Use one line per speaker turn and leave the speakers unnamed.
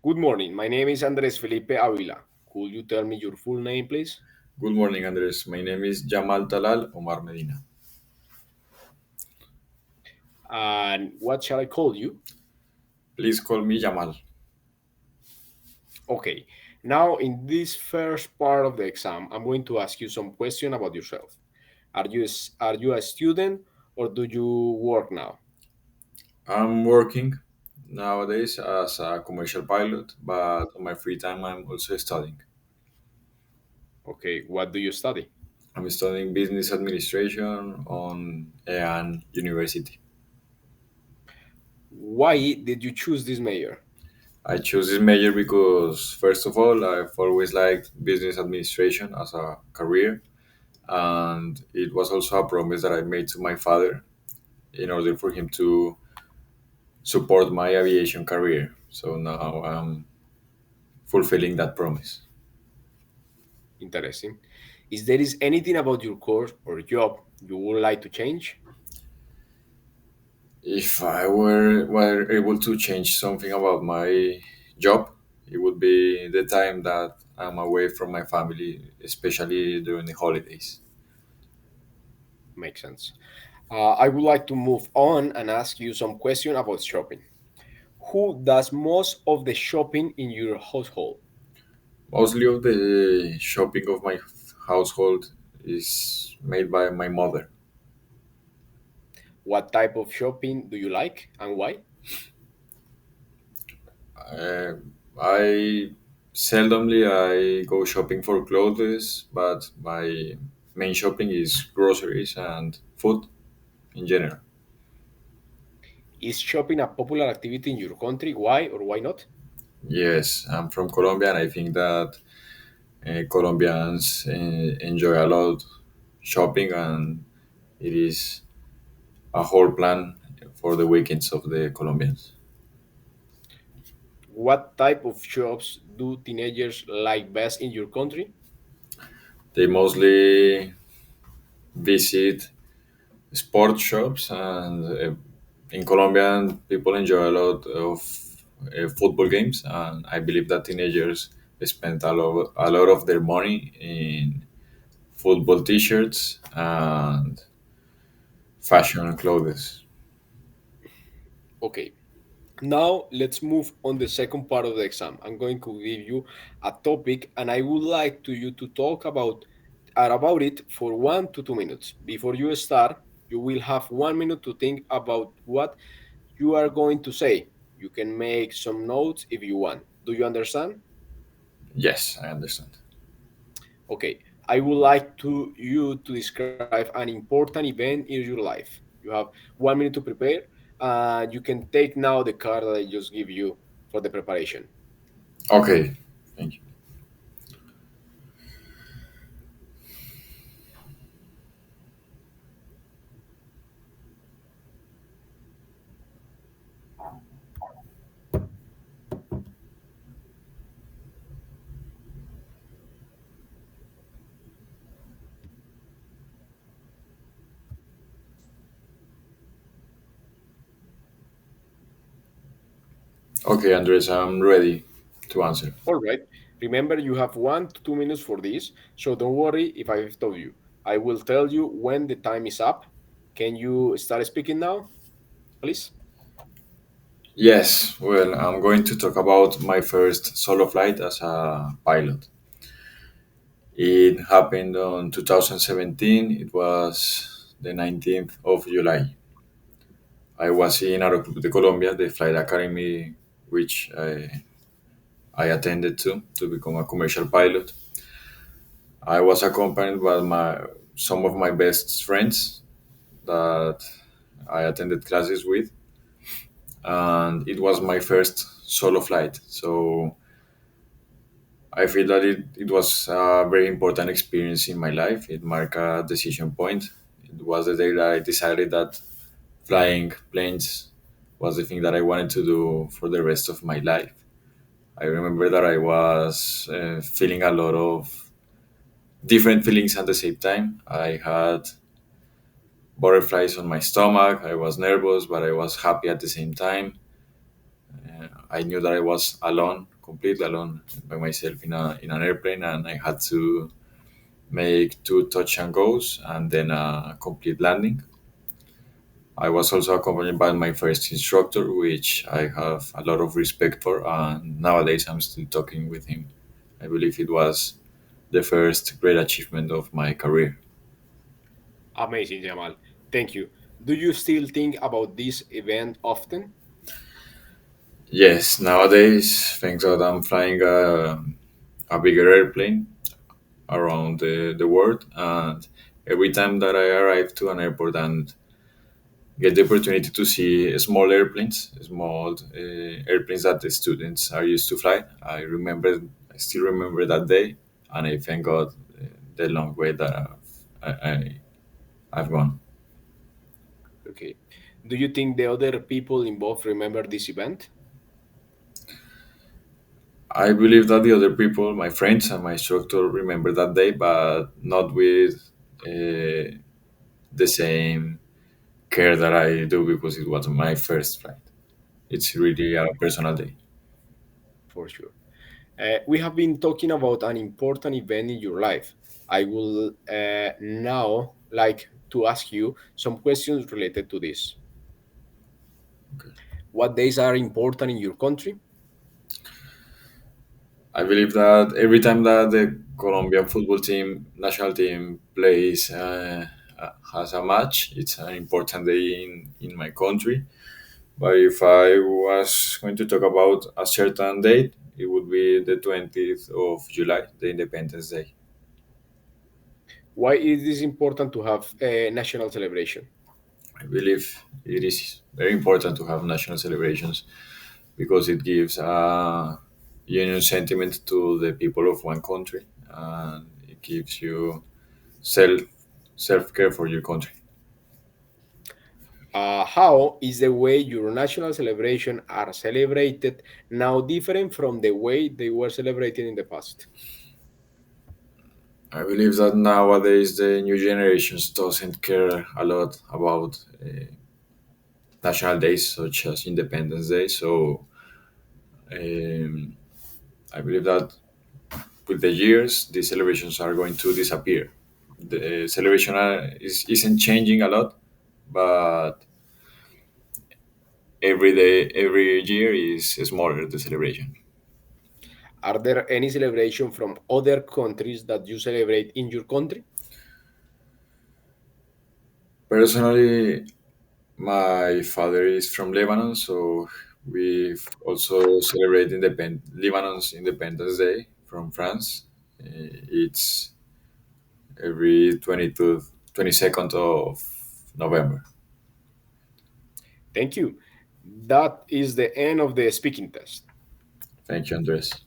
Good morning. My name is Andres Felipe Avila. Could you tell me your full name, please?
Good morning, Andres. My name is Yamal Omar Medina.
And what shall I call you?
Please call me Yamal.
Okay. Now, in this first part of the exam, I'm going to ask you some question about yourself. Are you a student or do you work now?
I'm working nowadays as a commercial pilot, but on my free time, I'm also studying.
Okay. What do you study?
I'm studying business administration on an university.
Why did you choose this major?
I chose this major because, first of all, I've always liked business administration as a career, and it was also a promise that I made to my father in order for him to support my aviation career. So now I'm fulfilling that promise.
Interesting. Is there is anything about your course or job you would like to change?
If I were able to change something about my job, it would be the time that I'm away from my family, especially during the holidays.
Makes sense. I would like to move on and ask you some question about shopping. Who does most of the shopping in your household?
Mostly of the shopping of my household is made by my mother.
What type of shopping do you like and why?
Uh, I seldomly I go shopping for clothes, but my main shopping is groceries and food in general.
Is shopping a popular activity in your country? Why or why not?
Yes, I'm from Colombia, and I think that Colombians enjoy a lot shopping, and it is a whole plan for the weekends of the Colombians.
What type of shops do teenagers like best in your country?
They mostly visit sports shops, and in Colombia, people enjoy a lot of football games, and I believe that teenagers spend a lot of their money in football T-shirts and fashion clothes.
Okay. Now let's move on the second part of the exam. I'm going to give you a topic and I would like to you to talk about it for 1 to 2 minutes. Before you start, you will have 1 minute to think about what you are going to say. You can make some notes if you want. Do you understand?
Yes, I understand.
Okay. I would like to you to describe an important event in your life. You have 1 minute to prepare. You can take now the card that I just give you for the preparation.
Okay, thank you. Okay, Andres, I'm ready to answer.
All right. Remember, you have 1 to 2 minutes for this, so don't worry if I've told you. I will tell you when the time is up. Can you start speaking now, please?
Yes, well, I'm going to talk about my first solo flight as a pilot. It happened on 2017. It was the 19th of July. I was in Aeroclub de Colombia, the flight academy which I attended to become a commercial pilot. I was accompanied by some of my best friends that I attended classes with, and it was my first solo flight. So I feel that it was a very important experience in my life. It marked a decision point. It was the day that I decided that flying planes was the thing that I wanted to do for the rest of my life. I remember that I was feeling a lot of different feelings at the same time. I had butterflies on my stomach. I was nervous, but I was happy at the same time. I knew that I was alone completely alone by myself in an airplane, and I had to make two touch and goes and then a complete landing. I was also accompanied by my first instructor, which I have a lot of respect for, and nowadays I'm still talking with him. I believe it was the first great achievement of my career.
Amazing, Jamal. Thank you. Do you still think about this event often?
Yes, nowadays, thanks God, I'm flying a bigger airplane around the world, and every time that I arrive to an airport and get the opportunity to see small airplanes, small airplanes that the students are used to fly. I still remember that day, and I thank God the long way that I've gone.
Okay. Do you think the other people involved remember this event?
I believe that the other people, my friends and my instructor, remember that day, but not with the same care that I do because it was my first flight. It's really a personal day.
For sure. We have been talking about an important event in your life. I will now like to ask you some questions related to this.
Okay.
What days are important in your country?
I believe that every time that the Colombian football team, national team, plays has a match, it's an important day in my country. But if I was going to talk about a certain date, it would be the 20th of July, the Independence Day.
Why is this important to have a national celebration?
I believe it is very important to have national celebrations because it gives a union sentiment to the people of one country, and it gives you self self care for your country.
How is the way your national celebration are celebrated now different from the way they were celebrated in the past?
I believe that nowadays the new generations doesn't care a lot about national days such as Independence Day. So um, I believe that with the years, these celebrations are going to disappear. The celebration isn't changing a lot, but every day, every year is smaller the celebration.
Are there any celebration from other countries that you celebrate in your country?
Personally, my father is from Lebanon, so we also celebrate Lebanon's Independence Day from France. It's every 22nd of November.
Thank you. That is the end of the speaking test.
Thank you, Andres.